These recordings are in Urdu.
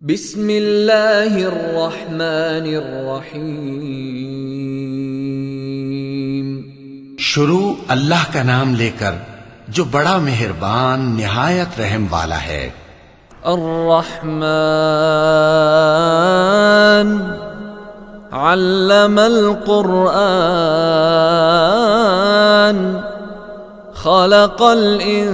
بسم اللہ الرحمن الرحیم۔ شروع اللہ کا نام لے کر جو بڑا مہربان نہایت رحم والا ہے۔ الرحمن علم القرآن خلق الانسان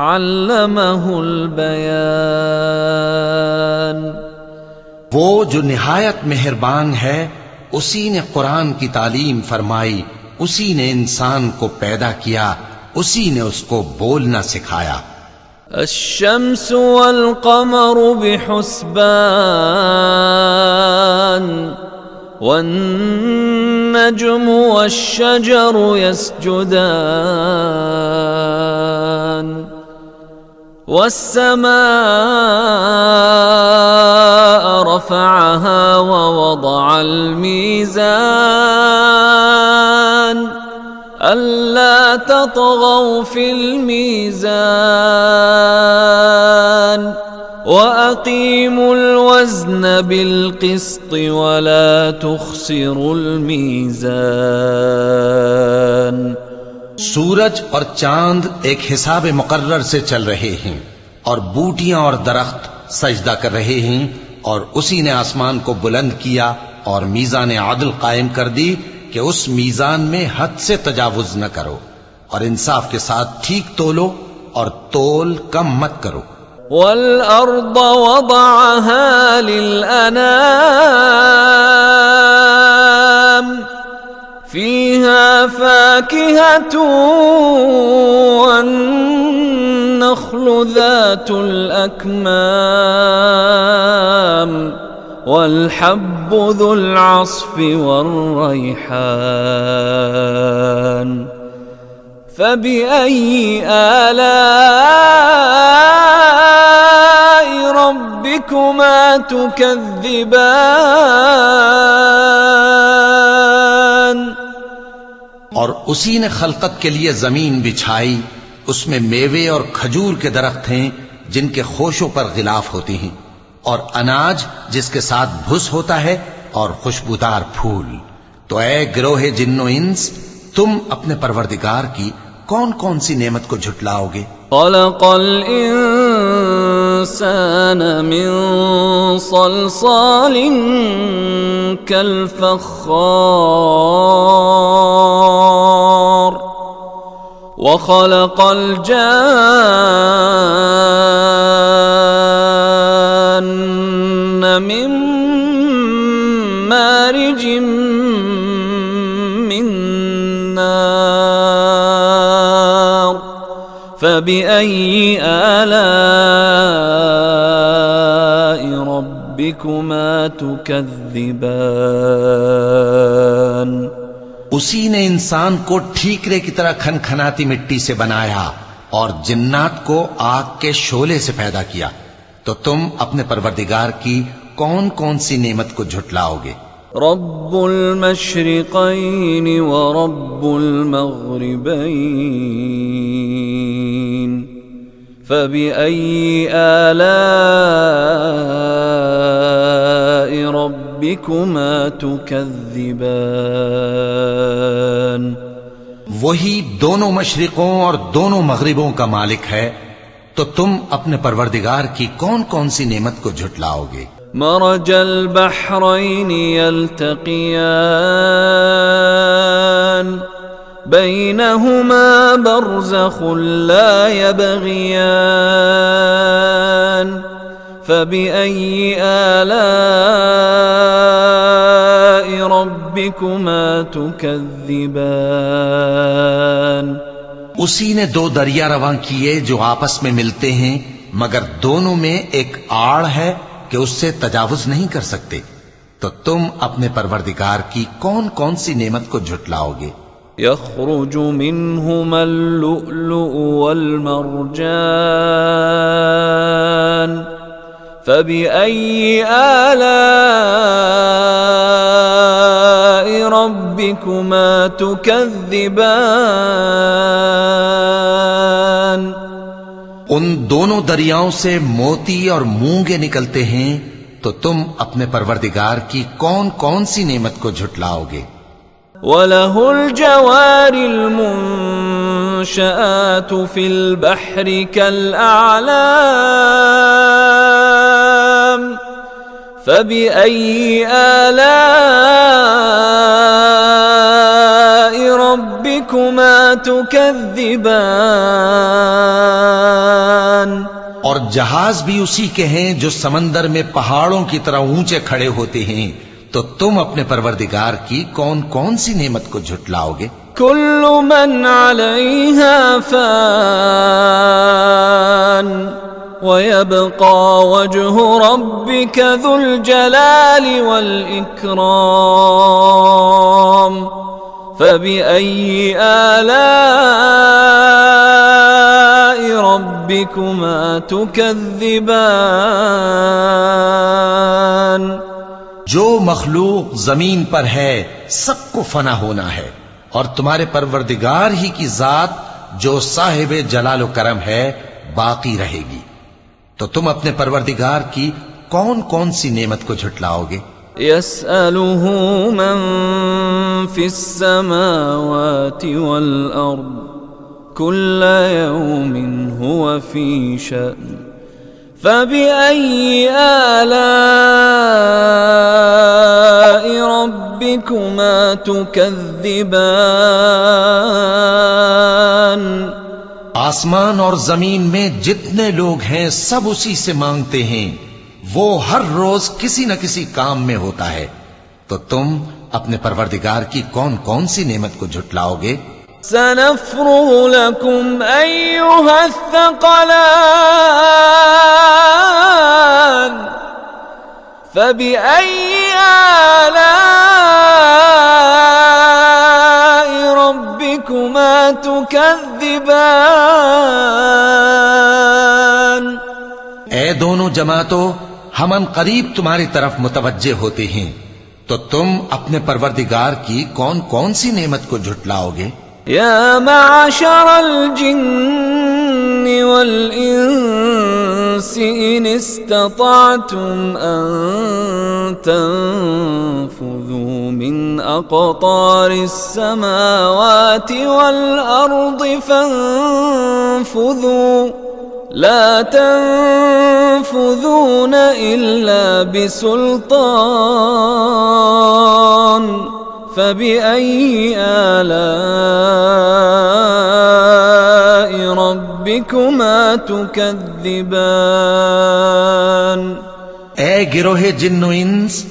علمہ البیان۔ وہ جو نہایت مہربان ہے اسی نے قرآن کی تعلیم فرمائی، اسی نے انسان کو پیدا کیا، اسی نے اس کو بولنا سکھایا۔ الشمس والقمر بحسبان والنجم والشجر يسجدان والسماء رفعها ووضع الميزان ألا تطغوا في الميزان وأقيموا الوزن بالقسط ولا تخسروا الميزان۔ سورج اور چاند ایک حساب مقرر سے چل رہے ہیں، اور بوٹیاں اور درخت سجدہ کر رہے ہیں، اور اسی نے آسمان کو بلند کیا اور میزان عدل قائم کر دی کہ اس میزان میں حد سے تجاوز نہ کرو، اور انصاف کے ساتھ ٹھیک تولو اور تول کم مت کرو۔ والأرض وضعها للأنام فيها فاكهة والنخل ذات الأكمام والحب ذو العصف والريحان فبأي آلاء ربكما تكذبان۔ اور اسی نے خلقت کے لیے زمین بچھائی، اس میں میوے اور کھجور کے درخت ہیں جن کے خوشوں پر غلاف ہوتی ہیں، اور اناج جس کے ساتھ بھس ہوتا ہے، اور خوشبودار پھول۔ تو اے گروہ جن و انس، تم اپنے پروردگار کی کون کون سی نعمت کو جھٹلاؤ گے؟ خلق الانسان من صلصال كالفخار وخلق الجان من مارج من نار فبأي آلاء ربكما تكذبان۔ اسی نے انسان کو ٹھیکرے کی طرح کھنکھناتی مٹی سے بنایا اور جنات کو آگ کے شعلے سے پیدا کیا، تو تم اپنے پروردگار کی کون کون سی نعمت کو جھٹلاؤ گے؟ رب المشرقین ورب المغربین فبأي آلاء ربكما تكذبان۔ وہی دونوں مشرقوں اور دونوں مغربوں کا مالک ہے، تو تم اپنے پروردگار کی کون کون سی نعمت کو جھٹلاؤ گے؟ مرج البحرین یلتقیان بینہما برزخ لا یبغیان فبأي آلاء ربكما تكذبان۔ اسی نے دو دریا رواں کیے جو آپس میں ملتے ہیں، مگر دونوں میں ایک آڑ ہے کہ اس سے تجاوز نہیں کر سکتے، تو تم اپنے پروردگار کی کون کون سی نعمت کو جھٹلاؤ گے؟ يخرج منهما اللؤلؤ والمرجان فبأي آلاء ربكما تكذبان ان دونوں دریاؤں سے موتی اور مونگے نکلتے ہیں، تو تم اپنے پروردگار کی کون کون سی نعمت کو جھٹلاؤ گے؟ وَلَهُ الْجَوَارِ الْمُنشَآتُ فِي الْبَحْرِ كَالْأَعْلَامِ فَبِأَيِّ آلَاءِ رَبِّكُمَا تُكَذِّبَانِ؟ اور جہاز بھی اسی کے ہیں جو سمندر میں پہاڑوں کی طرح اونچے کھڑے ہوتے ہیں، تو تم اپنے پروردگار کی کون کون سی نعمت کو جھٹلاؤ گے؟ كل من عليها فان ويبقى وجه ربك ذو الجلال والإكرام فبأي آلاء ربكما تكذبان؟ جو مخلوق زمین پر ہے سب کو فنا ہونا ہے، اور تمہارے پروردگار ہی کی ذات جو صاحب جلال و کرم ہے باقی رہے گی، تو تم اپنے پروردگار کی کون کون سی نعمت کو جھٹلاؤ گے؟ يسأله من في السماوات والأرض كل يوم هو في شأن فبأي آلاء ربكما تكذبان؟ آسمان اور زمین میں جتنے لوگ ہیں سب اسی سے مانگتے ہیں، وہ ہر روز کسی نہ کسی کام میں ہوتا ہے، تو تم اپنے پروردگار کی کون کون سی نعمت کو جھٹلاؤ گے؟ سنفرغ لكم أيها الثقلان فبأي آلاء ربكما تكذبان؟ اے دونوں جماعتوں، ہم ان قریب تمہاری طرف متوجہ ہوتے ہیں، تو تم اپنے پروردگار کی کون کون سی نعمت کو جھٹلاؤ گے؟ يا معشر الجن والإنس إن استطعتم أن تنفذوا من أقطار السماوات والأرض فانفذوا لا تنفذون إلا بسلطان فبأي آلاء ربكما تكذبان؟ اے گروہ جن و انس،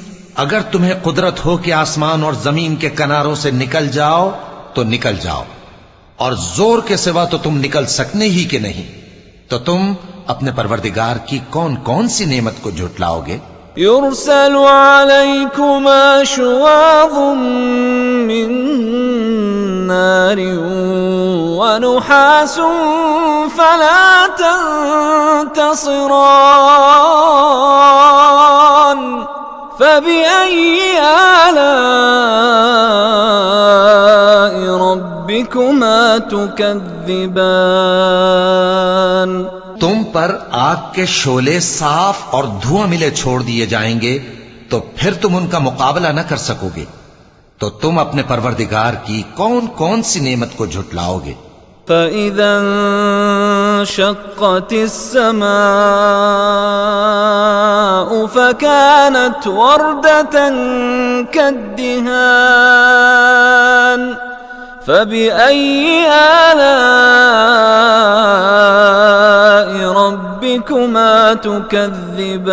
اگر تمہیں قدرت ہو کہ آسمان اور زمین کے کناروں سے نکل جاؤ تو نکل جاؤ، اور زور کے سوا تو تم نکل سکنے ہی کہ نہیں، تو تم اپنے پروردگار کی کون کون سی نعمت کو جھٹلاؤ گے؟ يرسل عليكما شواظ من نار ونحاس فلا تنتصران فبأي آلاء ربكما تكذبان؟ تم پر آگ کے شعلے صاف اور دھواں ملے چھوڑ دیے جائیں گے، تو پھر تم ان کا مقابلہ نہ کر سکو گے، تو تم اپنے پروردگار کی کون کون سی نعمت کو جھٹلاؤ گے؟ فَإِذَا انشَقَّتِ السَّمَاءُ فَكَانَتْ وَرْدَةً كَالدِّهَانِ فَبِأَيِّ آلَاءِ رَبِّكُمَا تُكَذِّبَانِ؟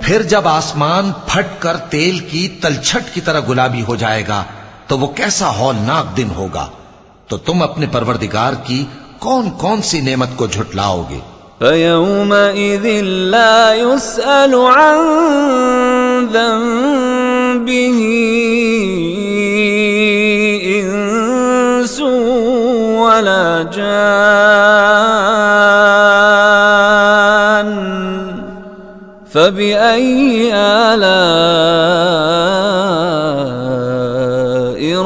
پھر جب آسمان پھٹ کر تیل کی تلچھٹ کی طرح گلابی ہو جائے گا تو وہ کیسا ہولناک دن ہوگا، تو تم اپنے پروردگار کی کون کون سی نعمت کو جھٹلاؤ گے؟ فَيَوْمَئِذٍ لَا يُسْأَلُ عَن ذَنبِهِ إِنسٌ وَلَا جَانٌّ فَبِأَيِّ آلَاءِ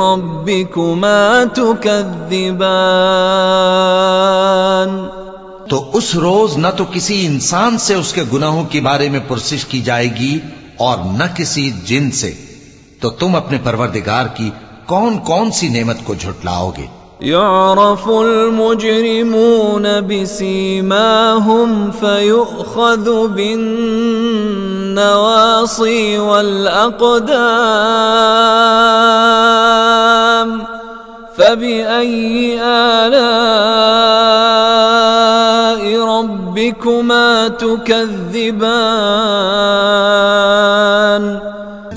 رَبِّكُمَا تُكَذِّبَانِ؟ تو اس روز نہ تو کسی انسان سے اس کے گناہوں کے بارے میں پرسش کی جائے گی اور نہ کسی جن سے، تو تم اپنے پروردگار کی کون کون سی نعمت کو جھٹلاؤ گے؟ يعرف المجرمون بسيماهم فيؤخذ بالنواصي والأقدام فبأي آلاء ربكما تكذبان؟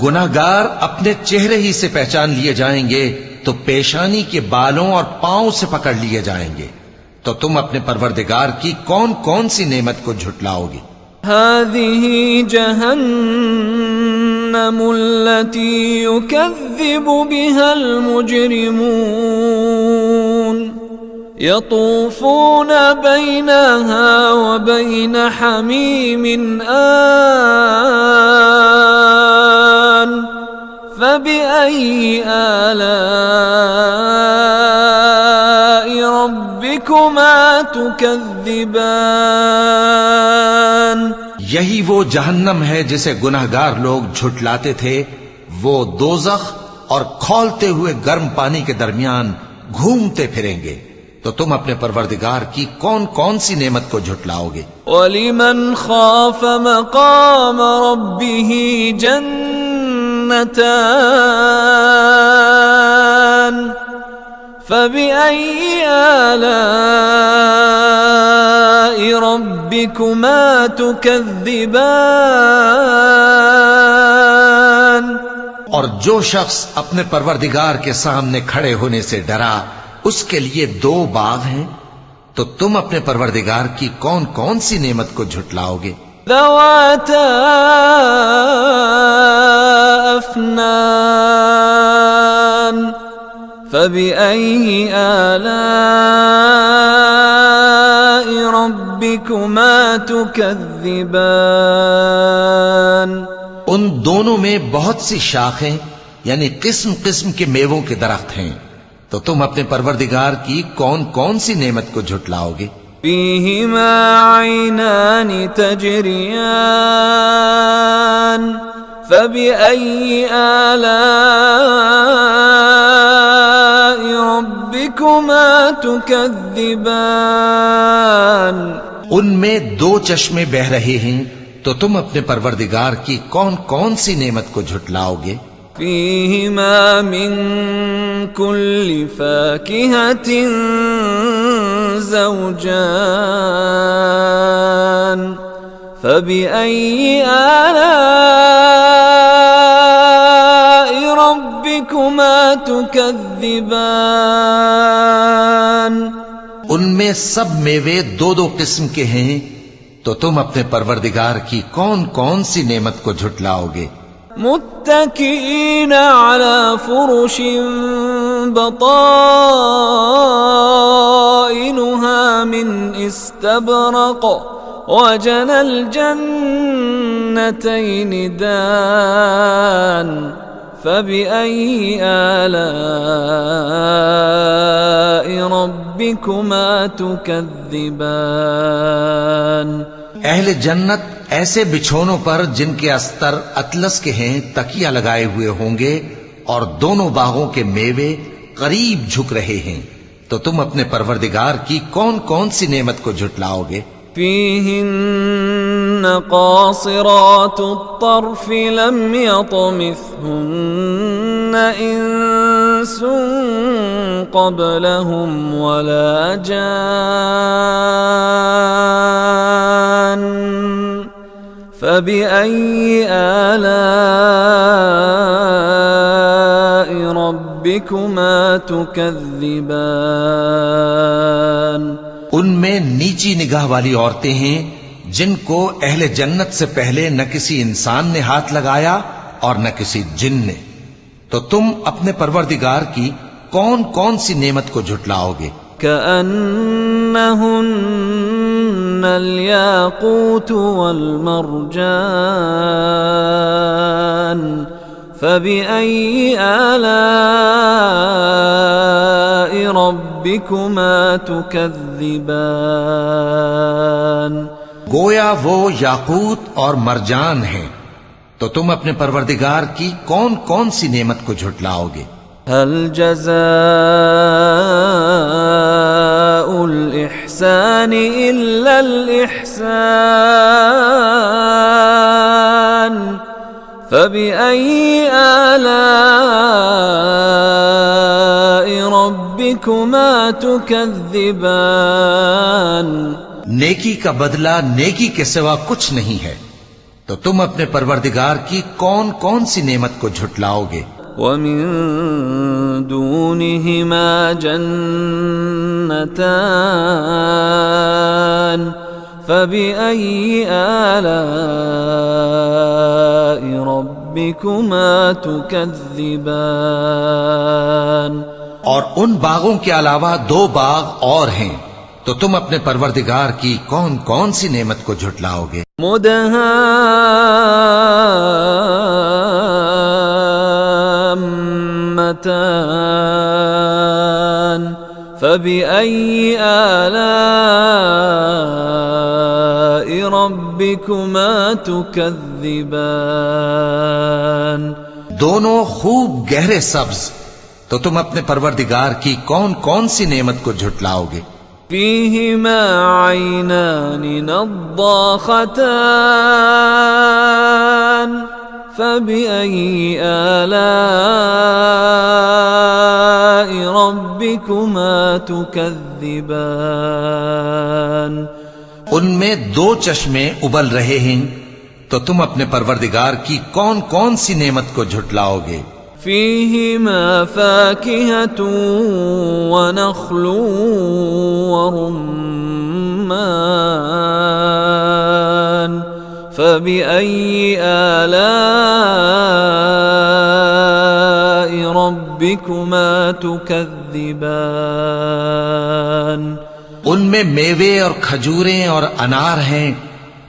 گناہگار اپنے چہرے ہی سے پہچان لیے جائیں گے تو پیشانی کے بالوں اور پاؤں سے پکڑ لیے جائیں گے، تو تم اپنے پروردگار کی کون کون سی نعمت کو جھٹلاؤ گے؟ هذه جهنم التي يكذب بها المجرمون يطوفون بينها وبين حميم آن فبأي آلاء ربكما تكذبان؟ یہی وہ جہنم ہے جسے گناہگار لوگ جھٹلاتے تھے، وہ دوزخ اور کھولتے ہوئے گرم پانی کے درمیان گھومتے پھریں گے، تو تم اپنے پروردگار کی کون کون سی نعمت کو جھٹلاؤ گے؟ وَلِمَنْ خَافَ مَقَامَ رَبِّهِ جَنَّتَانِ فَبِأَيِّ آلَاءِ رَبِّكُمَا تُكَذِّبَانِ؟ اور جو شخص اپنے پروردگار کے سامنے کھڑے ہونے سے ڈرا، اس کے لیے 2 باغ ہیں، تو تم اپنے پروردگار کی کون کون سی نعمت کو جھٹلاؤ گے؟ ذواتا افنان فبأي آلاء ربكما تكذبان؟ ان دونوں میں بہت سی شاخیں یعنی قسم قسم کے میووں کے درخت ہیں، تو تم اپنے پروردگار کی کون کون سی نعمت کو جھٹلاؤ گے؟ فيهما عينان تجريان فبأي آلاء ربكما تكذبان؟ ان میں 2 چشمے بہ رہے ہیں، تو تم اپنے پروردگار کی کون کون سی نعمت کو جھٹلاؤ گے؟ فيهما من كل فاكهة زوجان فبأي آلاء ربكما تكذبان؟ ان میں سب میوے 2 قسم کے ہیں، تو تم اپنے پروردگار کی کون کون سی نعمت کو جھٹلاؤ گے؟ متكئين على فرش بطائنها من استبرق وجنى الجنتين دان فبأي آلاء ربكما تكذبان؟ اہل جنت ایسے بچھونوں پر جن کے استر اطلس کے ہیں تکیہ لگائے ہوئے ہوں گے، اور دونوں باغوں کے میوے قریب جھک رہے ہیں، تو تم اپنے پروردگار کی کون کون سی نعمت کو جھٹلاؤ گے؟ فيهن قاصرات الطرف لم يطمثهن إنس قبلهم ولا جان فبأي آلاء ربكما تكذبان؟ ان میں نیچی نگاہ والی عورتیں ہیں جن کو اہل جنت سے پہلے نہ کسی انسان نے ہاتھ لگایا اور نہ کسی جن نے، تو تم اپنے پروردگار کی کون کون سی نعمت کو جھٹلاؤ گے؟ كأنهن الياقوت والمرجان فبأي آلاء ربكما تكذبان گویا وہ یاقوت اور مرجان ہیں، تو تم اپنے پروردگار کی کون کون سی نعمت کو جھٹلاؤ گے؟ هل جزاء الإحسان إلا الإحسان فبأي آلاء ربكما تكذبان نیکی کا بدلہ نیکی کے سوا کچھ نہیں ہے، تو تم اپنے پروردگار کی کون کون سی نعمت کو جھٹلاؤ گے؟ ومن دونهما جنتان فبأي آلاء ربكما تكذبان اور ان باغوں کے علاوہ دو باغ اور ہیں، تو تم اپنے پروردگار کی کون کون سی نعمت کو جھٹلاؤ گے؟ مدهامتان فبأي آلاء ربكما تكذبان دونوں خوب گہرے سبز، تو تم اپنے پروردگار کی کون کون سی نعمت کو جھٹلاؤ گے؟ فيهما عينان نضاختان فبأي آلاء ربكما تكذبان ان میں دو چشمے ابل رہے ہیں، تو تم اپنے پروردگار کی کون کون سی نعمت کو جھٹلاؤ گے؟ فيهما فاكهة ونخل ورمان فبأي آلاء ربكما تكذبان ان میں میوے اور کھجوریں اور انار ہیں،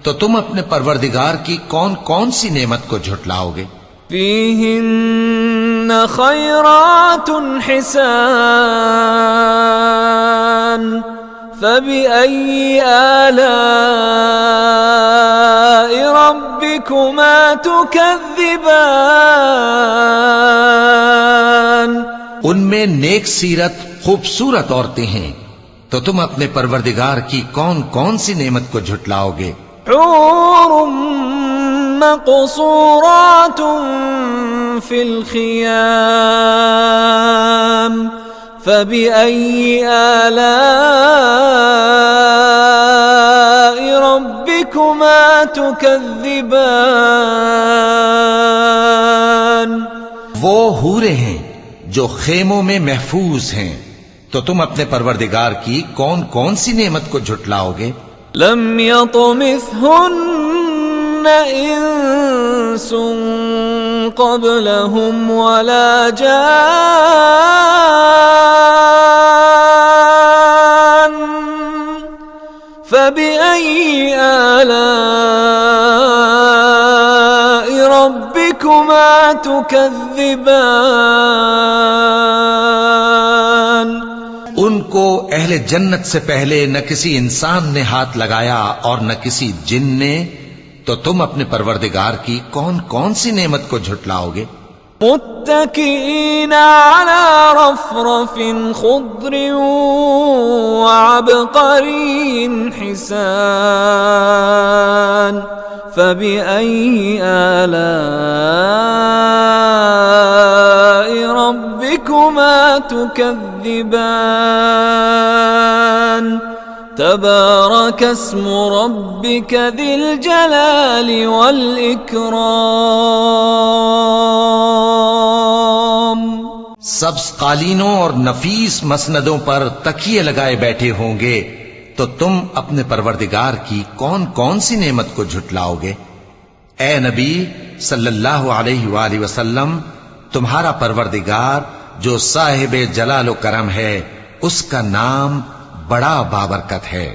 تو تم اپنے پروردگار کی کون کون سی نعمت کو جھٹلاؤ گے؟ فيهن خيرات حسان فبأي آلاء ربكما تكذبان ان میں نیک سیرت خوبصورت عورتیں ہیں، تو تم اپنے پروردگار کی کون کون سی نعمت کو جھٹلاؤ گے؟ حور مقصورات في الخيام فبأي آلاء ربكما تكذبان وہ حوریں ہیں جو خیموں میں محفوظ ہیں، تو تم اپنے پروردگار کی کون کون سی نعمت کو جھٹلاؤ گے؟ لم يطمثهن انس قبلهم ولا جان فبأي آلاء ربكما تكذبان ان کو اہل جنت سے پہلے نہ کسی انسان نے ہاتھ لگایا اور نہ کسی جن نے، تو تم اپنے پروردگار کی کون کون سی نعمت کو جھٹلاؤ گے؟ متكئين على رفرف خضر وعبقري حسان فبأي آلاء ربكما تكذبان تبارك اسم ربك ذي الجلال والإكرام سبز قالینوں اور نفیس مسندوں پر تکیے لگائے بیٹھے ہوں گے، تو تم اپنے پروردگار کی کون کون سی نعمت کو جھٹلاؤ گے؟ اے نبی صلی اللہ علیہ وآلہ وسلم، تمہارا پروردگار جو صاحب جلال و کرم ہے، اس کا نام بڑا بابرکت ہے۔